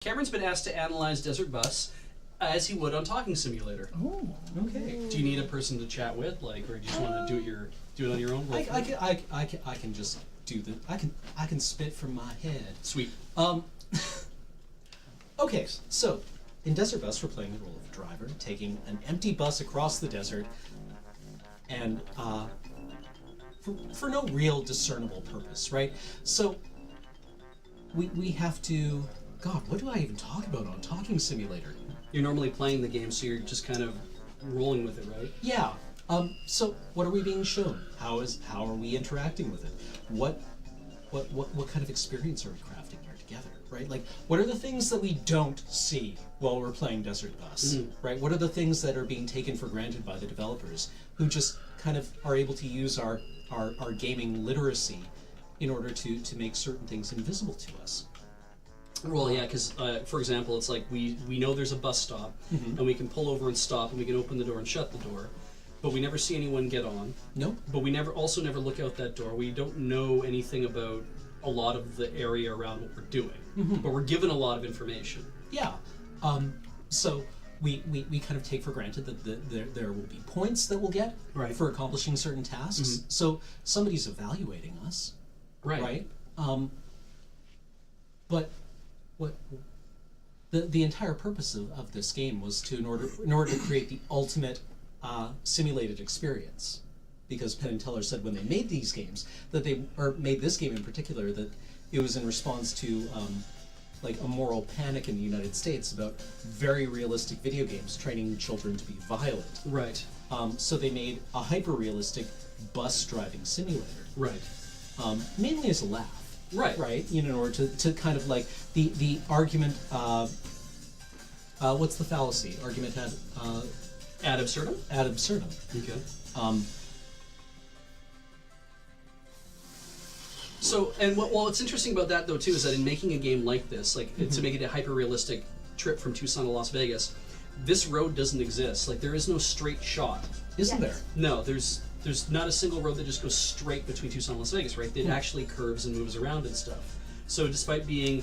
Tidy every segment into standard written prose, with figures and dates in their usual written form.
Cameron's been asked to analyze Desert Bus as he would on Talking Simulator. Oh, okay. Do you need a person to chat with, like, or do you just want to do it on your own? I can just do the. I can spit from my head. Sweet. Okay, so in Desert Bus, we're playing the role of a driver, taking an empty bus across the desert, and for no real discernible purpose, right? So we have to. God, what do I even talk about on Talking Simulator? You're normally playing the game, so you're just kind of rolling with it, right? Yeah. So what are we being shown? How are we interacting with it? What kind of experience are we crafting here together? Right? Like, what are the things that we don't see while we're playing Desert Bus? Right? What are the things that are being taken for granted by the developers, who just kind of are able to use our gaming literacy in order to make certain things invisible to us? Well, yeah, because, for example, it's like we know there's a bus stop, and we can pull over and stop, and we can open the door and shut the door, but we never see anyone get on. Nope. But we never look out that door. We don't know anything about a lot of the area around what we're doing, but we're given a lot of information. Yeah. So we kind of take for granted that there will be points that we'll get for accomplishing certain tasks. So somebody's evaluating us. Right? But what the entire purpose of this game was in order to create the ultimate simulated experience, because Penn and Teller said when they made these games made this game in particular, that it was in response to like a moral panic in the United States about very realistic video games training children to be violent. Right. So they made a hyper-realistic bus driving simulator. Right. Mainly as a laugh. Right. You know, in order to kind of like the argument. What's the fallacy? Argument Ad absurdum? ad absurdum. Okay. So, and what's interesting about that, though, too, is that in making a game like this, like to make it a hyper-realistic trip from Tucson to Las Vegas, this road doesn't exist. Like, there is no straight shot. Isn't there? No, there's not a single road that just goes straight between Tucson and Las Vegas, right? It actually curves and moves around and stuff. So despite being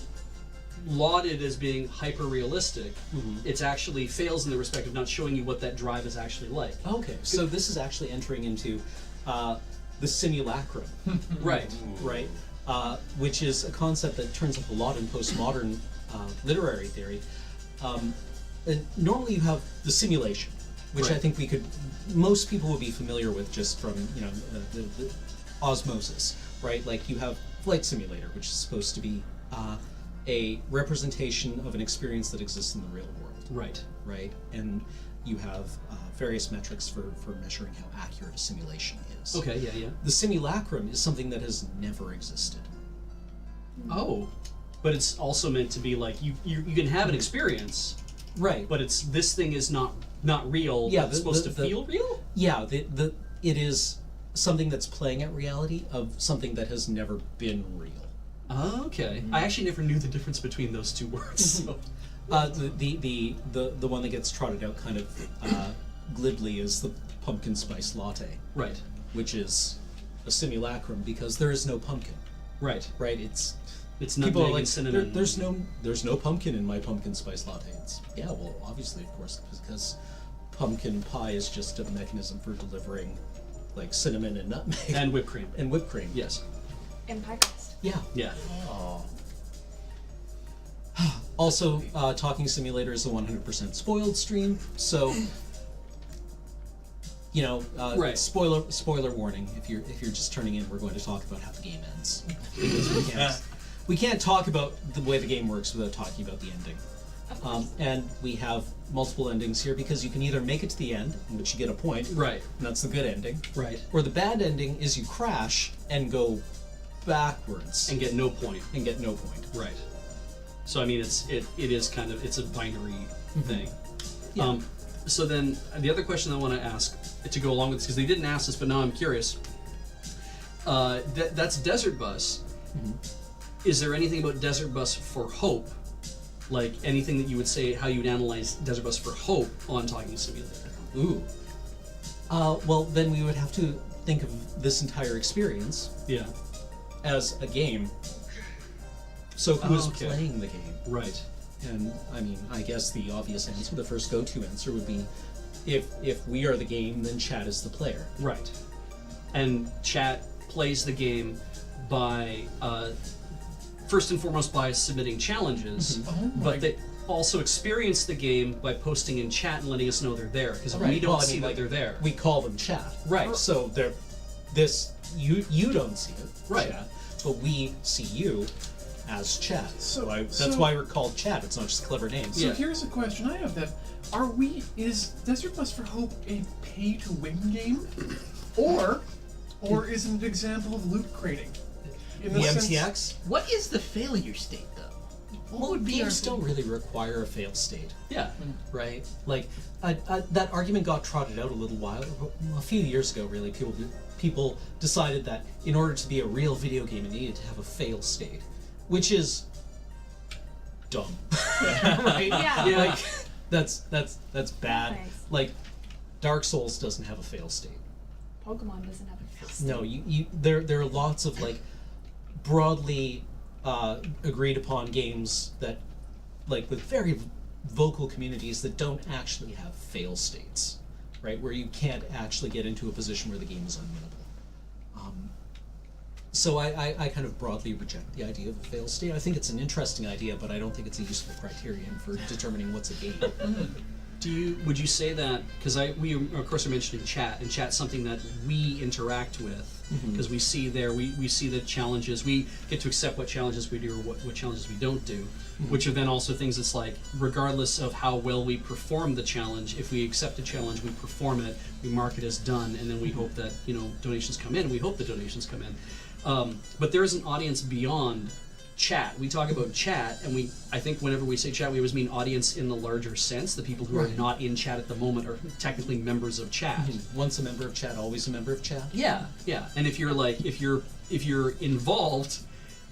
lauded as being hyper-realistic, it actually fails in the respect of not showing you what that drive is actually like. Okay, so this is actually entering into the simulacrum. Right. Right? Which is a concept that turns up a lot in postmodern literary theory. And normally you have the simulation, which I think most people would be familiar with just from, the osmosis, right? Like you have Flight Simulator, which is supposed to be a representation of an experience that exists in the real world. Right. Right? And you have various metrics for measuring how accurate a simulation is. Okay, yeah. The simulacrum is something that has never existed. Oh. But it's also meant to be like, you can have an experience. Right. But this thing is not real. Yeah, it's supposed to feel real? Yeah, it is something that's playing at reality of something that has never been real. Okay. I actually never knew the difference between those two words. So. The one that gets trotted out kind of glibly is the pumpkin spice latte. Right. Which is a simulacrum because there is no pumpkin. Right. Right. It's nutmeg people are like, and cinnamon. There's no pumpkin in my pumpkin spice latte. Yeah, well, obviously, of course, because pumpkin pie is just a mechanism for delivering like cinnamon and nutmeg and whipped cream. And whipped cream. Yes. And pie crust. Yeah. Yeah. Oh. Also, Talking Simulator is a 100% spoiled stream, so spoiler warning. If you're just turning in, we're going to talk about how the game ends, because we can't talk about the way the game works without talking about the ending. And we have multiple endings here because you can either make it to the end, in which you get a point, right, and that's the good ending, right, or the bad ending is you crash and go backwards and get no point, right. So I mean, it is kind of, it's a binary thing. Yeah. So then the other question I want to ask to go along with this, because they didn't ask this, but now I'm curious. That's Desert Bus. Is there anything about Desert Bus for Hope, like anything that you would say how you would analyze Desert Bus for Hope on Talking Simulator? Ooh. Well, then we would have to think of this entire experience. Yeah. As a game. So who is playing the game? Right. And I mean, I guess the obvious answer, the first go-to answer would be, if we are the game, then chat is the player. Right. And chat plays the game by first and foremost by submitting challenges, but they also experience the game by posting in chat and letting us know they're there, because we don't see that they're there. We call them chat. Right. So they're you don't see it, Right. chat, but we see you as chat. So- That's why we're called chat. It's not just a clever name. So here's a question I have then. Is Desert Bus for Hope a pay-to-win game? Or is it an example of loot crating? In The sense- MTX? What is the failure state, though? What would be our Games don't really require a fail state, Yeah. right? Like that argument got trotted out a few years ago. Really, people decided that in order to be a real video game, it needed to have a fail state, which is dumb, right? Yeah. Yeah. Like that's bad. Nice. Like Dark Souls doesn't have a fail state. Pokemon doesn't have a fail state. No, there are lots of like broadly agreed upon games that, like, with very vocal communities that don't actually have fail states, right? Where you can't actually get into a position where the game is unwinnable. So I kind of broadly reject the idea of a fail state. I think it's an interesting idea, but I don't think it's a useful criterion for determining what's a game. Would you say that, because we of course are mentioning chat, and chat's something that we interact with, because we see there, we see the challenges, we get to accept what challenges we do or what challenges we don't do, which are then also things that's like, regardless of how well we perform the challenge, if we accept a challenge, we perform it, we mark it as done, and then we hope that, donations come in, we hope the donations come in. But there is an audience beyond chat. We talk about chat, and I think whenever we say chat, we always mean audience in the larger sense. The people who are not in chat at the moment are technically members of chat. Once a member of chat, always a member of chat. Yeah. And if you're involved,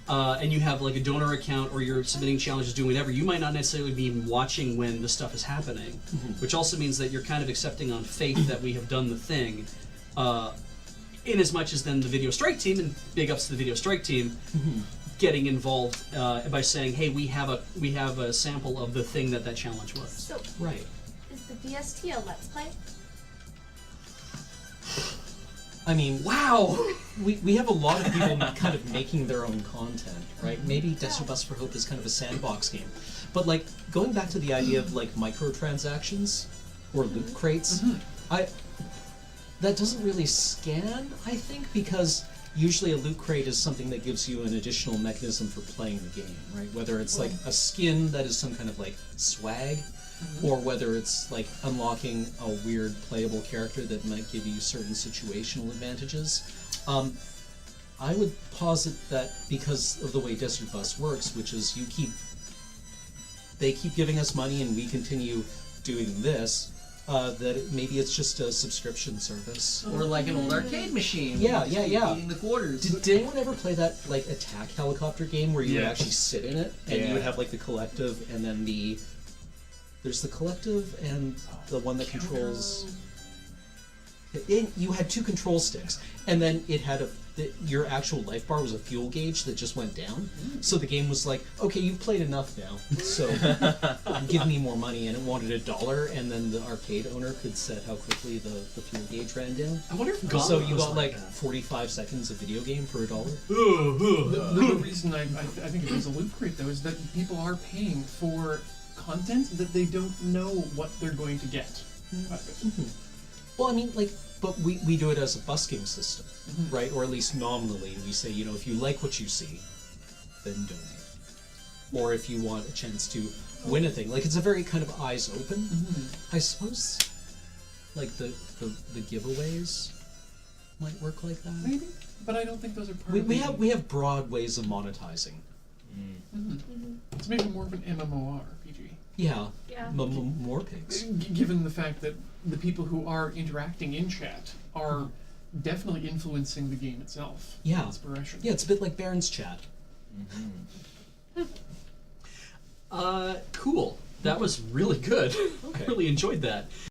and you have like a donor account, or you're submitting challenges, doing whatever, you might not necessarily be watching when the stuff is happening, which also means that you're kind of accepting on faith that we have done the thing. In as much as then the Video Strike team, and big ups to the Video Strike team, getting involved by saying, hey, we have a sample of the thing that challenge was. So, Right. is the VST a Let's Play? I mean, Wow! we have a lot of people kind of making their own content, right? Maybe Desert Bus for Hope is kind of a sandbox game. But like, going back to the idea of like microtransactions or loot crates, that doesn't really scan, I think, because usually a loot crate is something that gives you an additional mechanism for playing the game, right? Whether it's like a skin that is some kind of like swag, or whether it's like unlocking a weird playable character that might give you certain situational advantages. I would posit that because of the way Desert Bus works, which is they keep giving us money and we continue doing this, that maybe it's just a subscription service. Or like an old arcade machine. Yeah, You just yeah. keep eating the quarters. Did anyone ever play that like attack helicopter game where you would Yeah. actually sit in it and you would have like the collective and then there's the collective and the one that controls. You had two control sticks, and then it had your actual life bar was a fuel gauge that just went down. So the game was like, okay, you've played enough now, so give me more money, and it wanted $1, and then the arcade owner could set how quickly the fuel gauge ran down. I wonder if So you was got like that. 45 seconds of video game for $1. The reason I think it is a loot crate, though, is that people are paying for content that they don't know what they're going to get out of it. Well, I mean, like, but we do it as a busking system, right? Or at least nominally, we say, if you like what you see, then donate. Or if you want a chance to win a thing, like it's a very kind of eyes open. I suppose, like the giveaways might work like that. Maybe, but I don't think those are part of We have broad ways of monetizing. It's maybe more of an MMORPG. Yeah. Yeah. More pigs. Given the fact that the people who are interacting in chat are definitely influencing the game itself. Yeah. Inspiration. Yeah, it's a bit like Baron's chat. Cool. That was really good. I really enjoyed that.